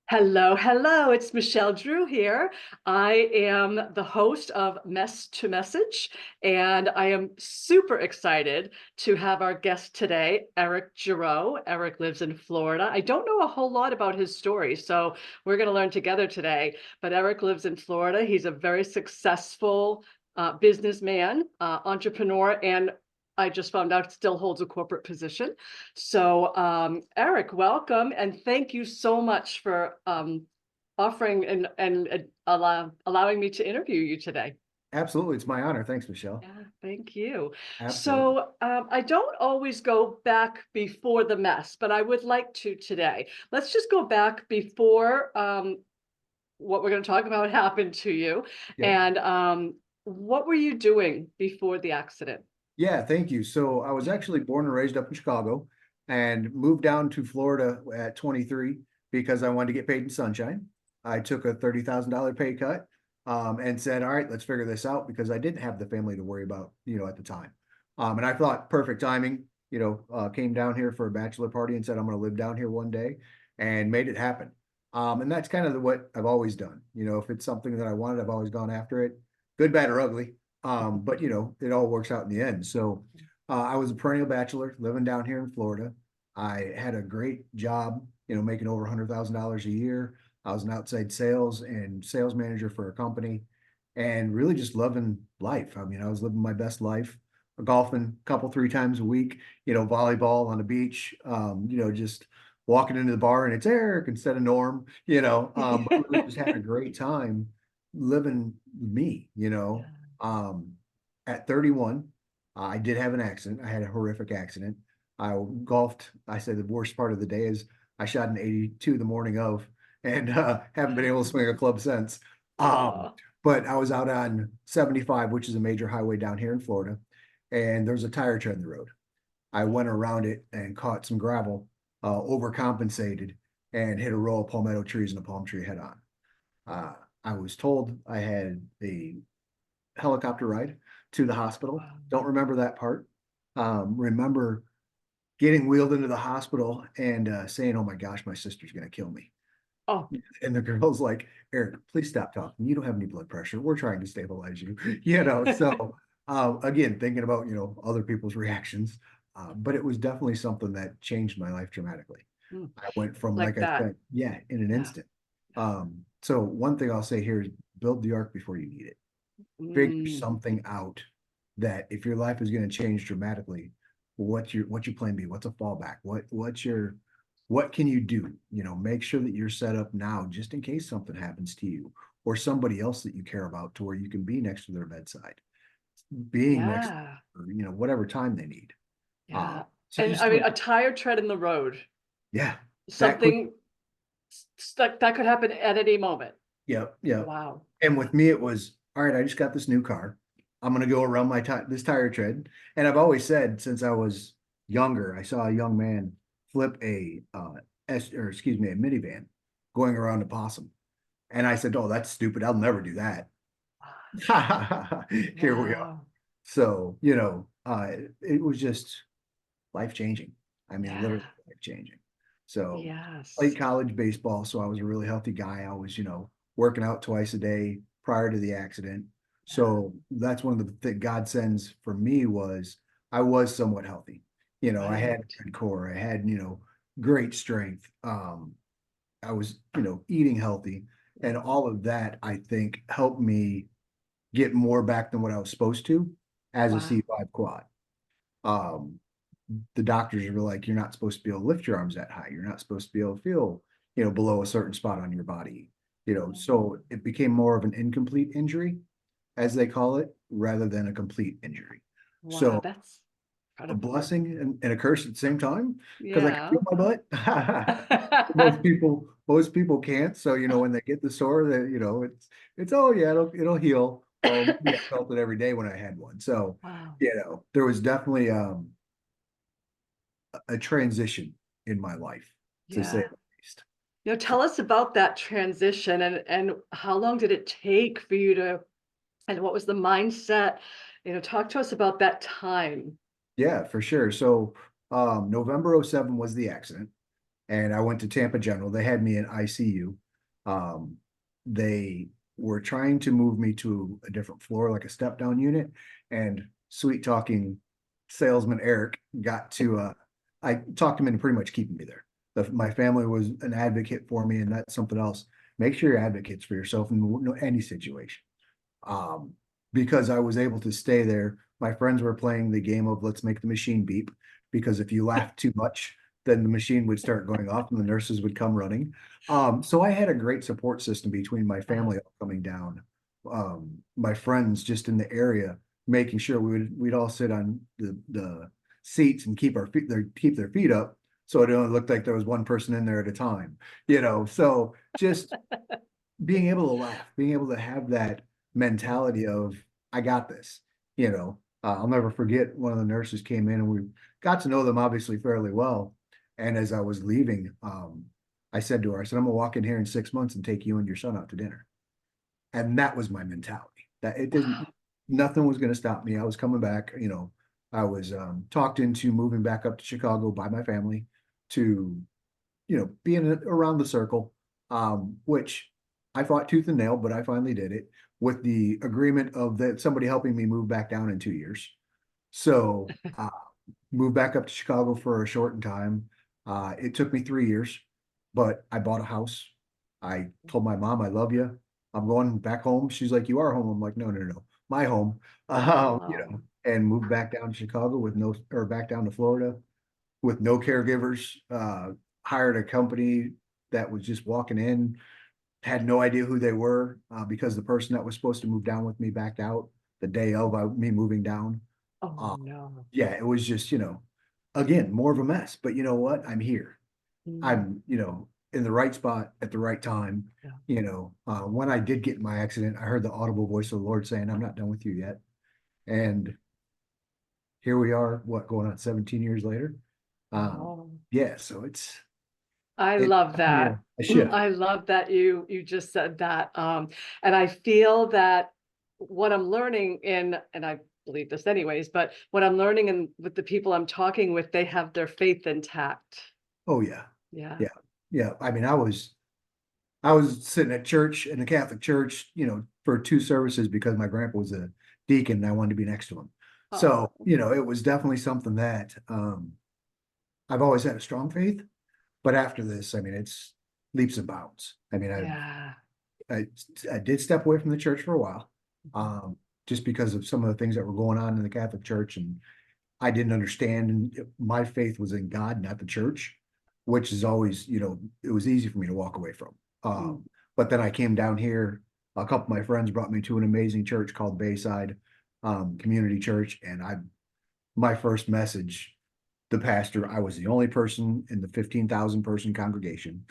Hello, hello. It's Michelle Drew here. I am the host of Mess to Message, and I am super excited to have our guest today, Erick Gereaux. Erick lives in Florida. I don't know a whole lot about his story, so we're going to learn together today. But Erick lives in Florida. He's a very successful businessman, entrepreneur, and I just found out still holds a corporate position. So, Erick, welcome, and thank you so much for offering and allowing me to interview you today. Absolutely. It's my honor. Thanks, Michelle. Yeah, thank you. Absolutely. So, I don't always go back before the mess, but I would like to today. Let's just go back before what we're going to talk about happened to you, Yep. and what were you doing before the accident? Yeah, thank you. So I was actually born and raised up in Chicago and moved down to Florida at 23 because I wanted to get paid in sunshine. I took a $30,000 pay cut and said, all right, let's figure this out because I didn't have the family to worry about, at the time. And I thought perfect timing, came down here for a bachelor party and said, I'm going to live down here one day and made it happen. And that's kind of what I've always done. If it's something that I wanted, I've always gone after it, good, bad, or ugly. But it all works out in the end. So I was a perennial bachelor living down here in Florida. I had a great job, making over $100,000 a year. I was an outside sales and sales manager for a company and really just loving life. I mean, I was living my best life, golfing a couple, three times a week, volleyball on the beach, just walking into the bar and it's Eric instead of Norm, but really just had a great time living me. Yeah. Um, at 31, I did have an accident. I had a horrific accident. I golfed. I say the worst part of the day is I shot an 82 the morning of and haven't been able to swing a club since. Um, Oh, but I was out on 75, which is a major highway down here in Florida, and there's a tire tread in the road. I went around it and caught some gravel, overcompensated, and hit a row of palmetto trees and a palm tree head on. Uh, I was told I had a helicopter ride to the hospital. wow. Don't remember that part. Remember getting wheeled into the hospital and saying, "Oh my gosh, my sister's going to kill me." Oh, And the girl's like, "Eric, please stop talking. You don't have any blood pressure. We're trying to stabilize you." So again, thinking about other people's reactions, but it was definitely something that changed my life dramatically. mm, I went from, like like I that. said, yeah, in an Yeah. instant. So one thing I'll say here is build the ark before you need it. Figure Mm, something out that if your life is going to change dramatically, what's your plan B? What's a fallback? What can you do? Make sure that you're set up now just in case something happens to you or somebody else that you care about to where you can be next to their bedside, being next, yeah. or, whatever time they need. Uh, Yeah. so And just I mean, like, a tire tread in the road, yeah, that quick. something stuck that could happen at any moment. Yep, yep. Wow. And with me, it was, all right, I just got this new car. I'm gonna go around this tire tread. And I've always said since I was younger, I saw a young man flip a minivan going around a possum. And I said, "Oh, that's stupid. I'll never do that." Here we are. Wow. So, it was just life changing. I mean, literally Yeah. life changing. So, Yes. played college baseball, so I was a really healthy guy. I was, working out twice a day prior to the accident. Yeah. So that's one of the God sends for me was I was somewhat healthy. I had Right. a good core. I had, great strength. I was, eating healthy, and Yeah. all of that I think helped me get more back than what I was supposed to as a Wow. C5 quad. Um, the doctors were like, you're not supposed to be able to lift your arms that high. You're not supposed to be able to feel, below a certain spot on your body. So it became more of an incomplete injury, as they call it, rather than a complete injury. Wow, So that's a incredible. blessing and a curse at the same time because I can Yeah. feel my butt. Most people can't. So when they get the sore, that it's oh yeah, it'll heal. Well, yeah, I felt it every day when I had one. So Wow. there was definitely a transition in my life, to say Yeah. the least. So, Tell us about that transition and how long did it take for you to and what was the mindset? Talk to us about that time. yeah, for sure. So November '07 was the accident. and I went to Tampa General. They had me in ICU. They were trying to move me to a different floor, like a step down unit, and sweet talking salesman Eric got to I talked him into pretty much keeping me there. My family was an advocate for me, and that's something else. Make sure you're advocates for yourself in any situation. Um, because I was able to stay there. My friends were playing the game of let's make the machine beep, because if you laugh too much, then the machine would start going off and the nurses would come running. So I had a great support system between my family coming down, my friends just in the area, making sure we'd all sit on the seats and keep keep their feet up, so it only looked like there was one person in there at a time, So just being able to laugh, being able to have that mentality of I got this, I'll never forget one of the nurses came in and we got to know them obviously fairly well. And as I was leaving, I said to her, I said, I'm gonna walk in here in 6 months and take you and your son out to dinner. And that was my mentality. That it didn't, Wow. nothing was gonna stop me. I was coming back, I was talked into moving back up to Chicago by my family to, being around the circle, which I fought tooth and nail, but I finally did it with the agreement of that somebody helping me move back down in 2 years. So moved back up to Chicago for a short time. It took me 3 years, but I bought a house. I told my mom, I love you. I'm going back home. She's like, you are home. I'm like, no, no, no, no. My home. Oh, And moved back down to Chicago or back down to Florida with no caregivers. Hired a company that was just walking in, had no idea who they were, because the person that was supposed to move down with me backed out the day of me moving down. oh Uh, no. yeah, it was just, again, more of a mess. But you know what? I'm here. Mm, I'm, in the right spot at the right time. yeah. When I did get in my accident, I heard the audible voice of the Lord saying, I'm not done with you yet. And here we are, what, going on 17 years later? Um, Oh. yeah, so it's I it love yeah, that. a shift. I love that you just said that. And I feel that what I'm learning and I believe this anyways, but what I'm learning and with the people I'm talking with, they have their faith intact. Oh yeah. Yeah. Yeah. Yeah. I mean, I was sitting at church in a Catholic church, for two services because my grandpa was a deacon and I wanted to be next to him. Oh, So, it was definitely something that I've always had a strong faith, but after this, I mean, it's leaps and bounds. I mean, yeah. I I did step away from the church for a while, Mhm. just because of some of the things that were going on in the Catholic Church, and I didn't understand. And my faith was in God, not the church, which is always, it was easy for me to walk away from. Mm. But then I came down here. A couple of my friends brought me to an amazing church called Bayside Community Church, and my first message, the pastor, I was the only person in the 15,000 person congregation.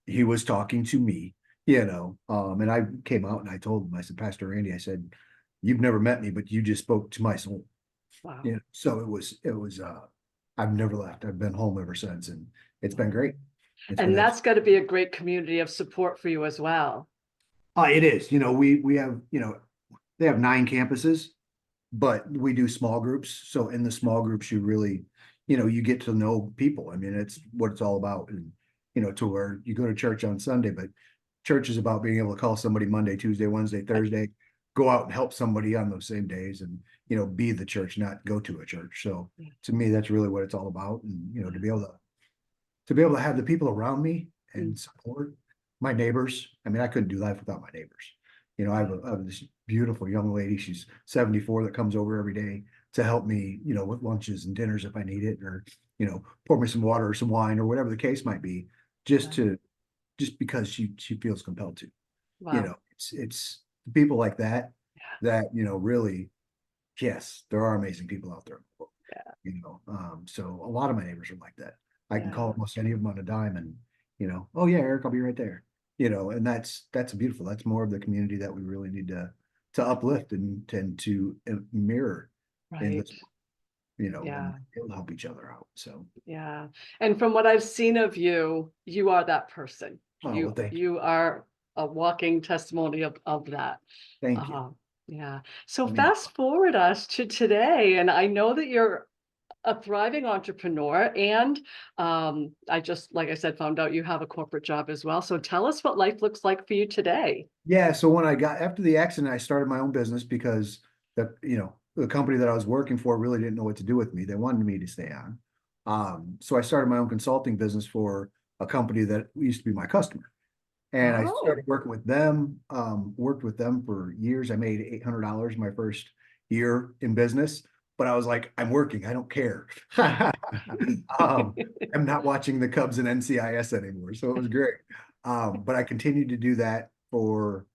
He was talking to me, and I came out and I told him, I said, Pastor Randy, I said, you've never met me, but you just spoke to my soul. Wow. So I've never left. I've been home ever since, and it's been great. It's been And absolutely. that's got to be a great community of support for you as well. It is. We have, they have 9 campuses, but we do small groups. So in the small groups, you really, you get to know people. I mean, it's what it's all about. And, to where you go to church on Sunday, but church is about being able to call somebody Monday, Tuesday, Wednesday, Thursday, go out and help somebody on those same days and, be the church, not go to a church. So Yeah. to me, that's really what it's all about. And, to be able to have the people around me Mm. and support my neighbors. I mean, I couldn't do life without my neighbors. I have this beautiful young lady. She's 74 that comes over every day to help me, with lunches and dinners if I need it, or, pour me some water or some wine or whatever the case might be, just Yeah. to, just because she feels compelled to, Wow. it's people like that, really, yes, there are amazing people out there. So a lot of my neighbors are like that. I can call Yeah. almost any of them on a dime and, oh yeah, Eric, I'll be right there. And that's beautiful. That's more of the community that we really need to uplift and tend to mirror in Right. this, and Yeah. be able to help each other out. So, Yeah. And from what I've seen of you, you are that person. oh, well, thank you. You are a walking testimony of that. Thank you. Uh, yeah. So I mean, fast forward us to today, and I know that you're a thriving entrepreneur, and I just, like I said, found out you have a corporate job as well. So tell us what life looks like for you today. Yeah, so when I got after the accident, I started my own business because the company that I was working for really didn't know what to do with me. They wanted me to stay on. So I started my own consulting business for a company that used to be my customer. And I Oh, started worked with them for years. I made $800 my first year in business, but I was like, I'm working, I don't care. I'm not watching the Cubs and NCIS anymore. So it was great. But I continued to do that for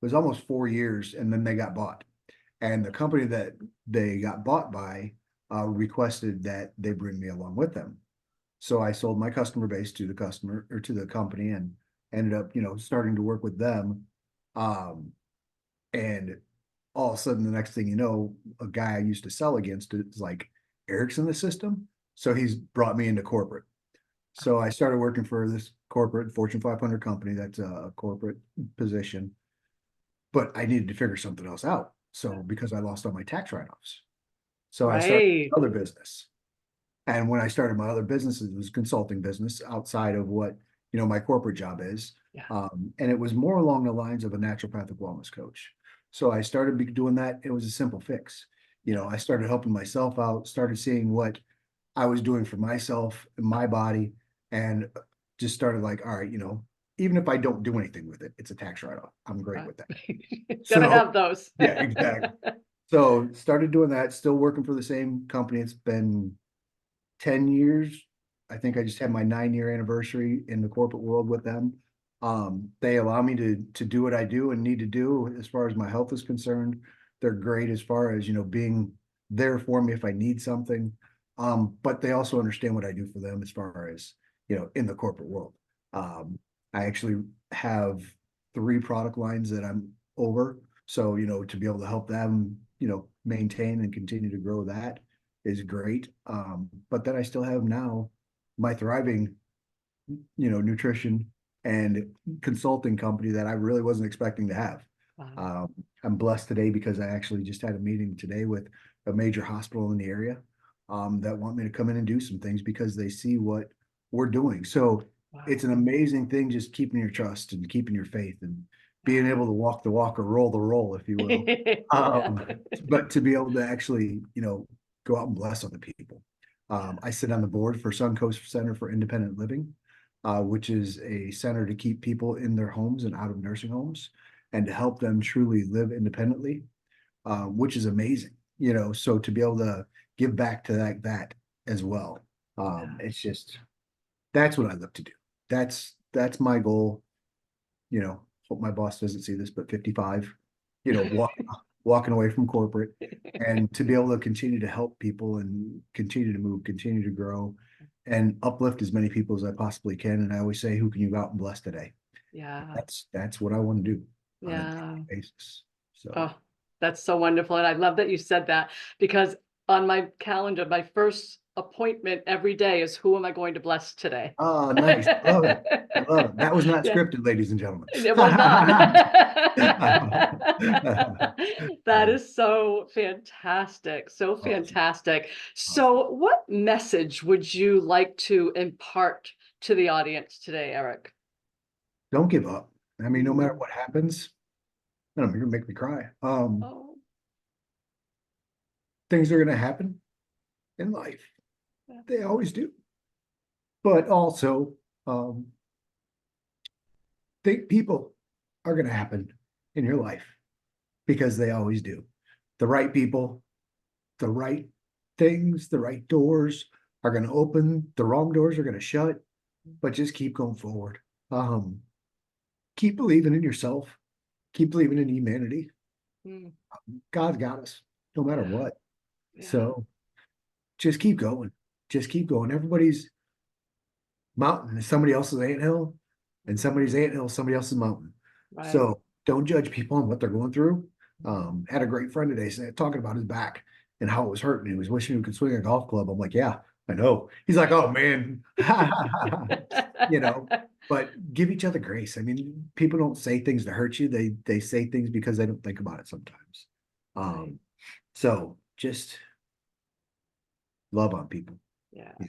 it was almost 4 years, and then they got bought. And the company that they got bought by requested that they bring me along with them. So I sold my customer base to the customer or to the company and ended up, starting to work with them. Um, and all of a sudden, the next thing you know, a guy I used to sell against is like, Erick's in the system. So he's brought me into corporate. So I started working for this corporate Fortune 500 company. That's a corporate position, but I needed to figure something else out. So because I lost all my tax write-offs. So I started right. another business. And when I started my other business, it was consulting business outside of what, my corporate job is. Yeah. And it was more along the lines of a naturopathic wellness coach. So I started doing that. It was a simple fix. I started helping myself out, started seeing what I was doing for myself and my body, and just started like, all right, even if I don't do anything with it, it's a tax write-off. I'm great with that. Gotta So have those. yeah, exactly. So started doing that, still working for the same company. It's been 10 years. I think I just had my 9-year anniversary in the corporate world with them. They allow me to do what I do and need to do as far as my health is concerned. They're great as far as, being there for me if I need something. But they also understand what I do for them as far as, in the corporate world. I actually have 3 product lines that I'm over. So, to be able to help them, maintain and continue to grow that is great. But then I still have now my thriving, nutrition and consulting company that I really wasn't expecting to have. Wow. I'm blessed today because I actually just had a meeting today with a major hospital in the area that want me to come in and do some things because they see what we're doing. So it's Wow. an amazing thing, just keeping your trust and keeping your faith and being able to walk the walk or roll the roll, if you will. Yeah. But to be able to actually, go out and bless other people. I sit on the board for Suncoast Center for Independent Living, which is a center to keep people in their homes and out of nursing homes and to help them truly live independently, which is amazing. So to be able to give back to that as well. It's just that's what I look to do. That's my goal. Hope my boss doesn't see this, but 55, walking away from corporate and to be able to continue to help people and continue to move, continue to grow and uplift as many people as I possibly can. And I always say, who can you go out and bless today? Yeah. That's what I want to do on a daily Yeah. basis. So, Oh, that's so wonderful. And I love that you said that because on my calendar, my first appointment every day is who am I going to bless today? nice. I love it. I love it. That was not Yeah, scripted, ladies and gentlemen. it was not. That is so fantastic. So Awesome. fantastic. Awesome. So, what message would you like to impart to the audience today, Eric? Don't give up. I mean, no matter Mm. what happens, I don't know, you're gonna make me cry. Oh, Things are gonna happen in life. yeah. They always do. But also, um, think people are gonna happen in your life because they always do. The right people, the right things, the right doors are gonna open, the wrong doors are gonna shut, but just keep going forward. Um, keep believing in yourself, keep believing in humanity. Mm. God's got us no matter Yeah. what. Yeah. So just keep going. Just keep going. Everybody's mountain is somebody else's anthill, and somebody's Mhm. anthill is somebody else's mountain. Right. So don't judge people on what they're going through. Had a great friend today talking about his back and how it was hurting. He was wishing he could swing a golf club. I'm like, yeah, I know. He's like, oh man, you know. But give each other grace. I mean, people don't say things to hurt you. They say things because they don't think about it sometimes. Right. So just love on people. Yeah. Yeah.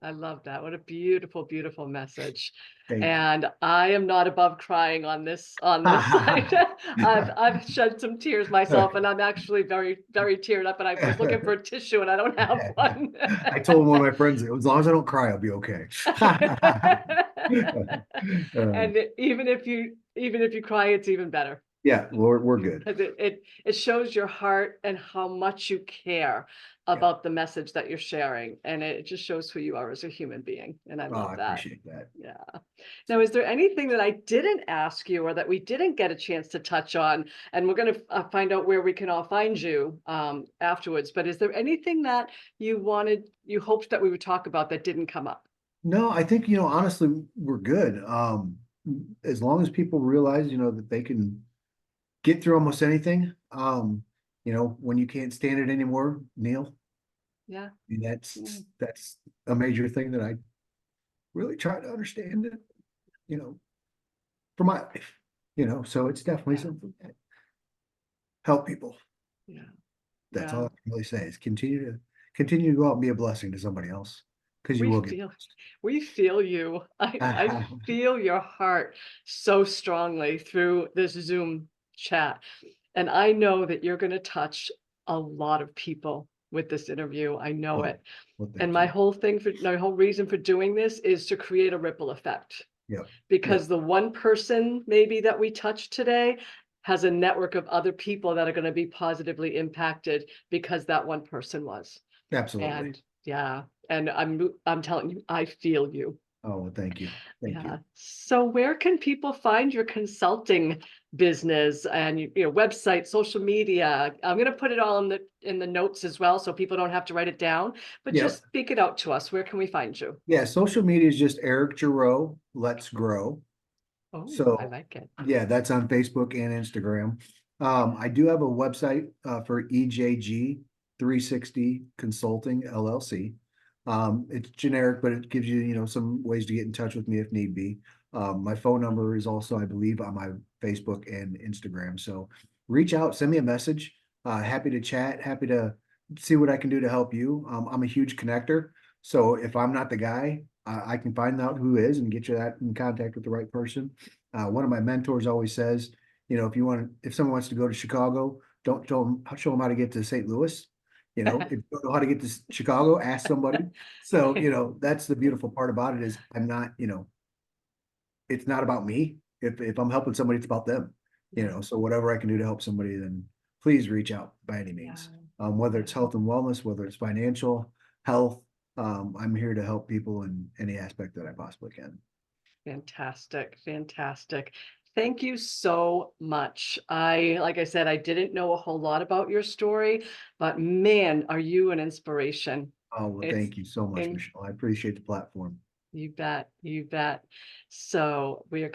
I love that. What a beautiful, beautiful message. Thank you. And I am not above crying on this side. I've shed some tears myself, and I'm actually very, very teared up. And I was looking for a tissue, and I don't have one. I told one of my friends, as long as I don't cry, I'll be okay. And even if you cry, it's even better. Yeah, we're good. Because it shows your heart and how much you care Yeah. about the message that you're sharing, and it just shows who you are as a human being, and I Oh, love I that. appreciate that. Yeah. Now, is there anything that I didn't ask you or that we didn't get a chance to touch on? And we're going to find out where we can all find you afterwards. But is there anything that you hoped that we would talk about that didn't come up? No, I think, honestly, we're good. As long as people realize, that they can get through almost anything. When you can't stand it anymore, Neil. Yeah. I mean, that's a major thing that I really try to understand it, you know, for my life, so it's definitely Yeah. something that help people. Yeah. That's Yeah. all I can really say is continue to go out and be a blessing to somebody else because you We will get feel we feel you. I blessed. feel your heart so strongly through this Zoom chat. And I know that you're going to touch a lot of people with this interview. I know Oh, it. well, And thank you. my whole reason for doing this is to create a ripple effect. Yep. Yep. Because the one person maybe that we touched today has a network of other people that are going to be positively impacted because that one person was. Absolutely. And yeah, and I'm telling you, I feel you. Oh, well, thank you. Thank Yeah. you. So where can people find your consulting business and website, social media? I'm going to put it all in the notes as well, so people don't have to write it down, but Yep. just speak it out to us. Where can we find you? Yeah. Social media is just Erick Gereaux. Let's grow. Oh, I So like it. yeah, that's on Facebook and Instagram. I do have a website for EJG 360 Consulting LLC. It's generic, but it gives you, some ways to get in touch with me if need be. My phone number is also, I believe, on my Facebook and Instagram. So reach out, send me a message. Happy to chat, happy to see what I can do to help you. I'm a huge connector. So if I'm not the guy, I can find out who is and get you that in contact with the right person. One of my mentors always says, if someone wants to go to Chicago, don't show them how to get to St. Louis. If you don't know how to get to Chicago, ask somebody. So, that's the beautiful part about it is I'm not, it's not about me. If I'm helping somebody, it's about them. So whatever I can do to help somebody, then please reach out by any Yeah. means. Whether it's health and wellness, whether it's financial health, I'm here to help people in any aspect that I possibly can. Fantastic, fantastic. Thank you so much. Like I said, I didn't know a whole lot about your story, but man, are you an inspiration. Oh, well, It's thank you so much, in, Michelle. I appreciate the platform. you bet, you bet. So we are going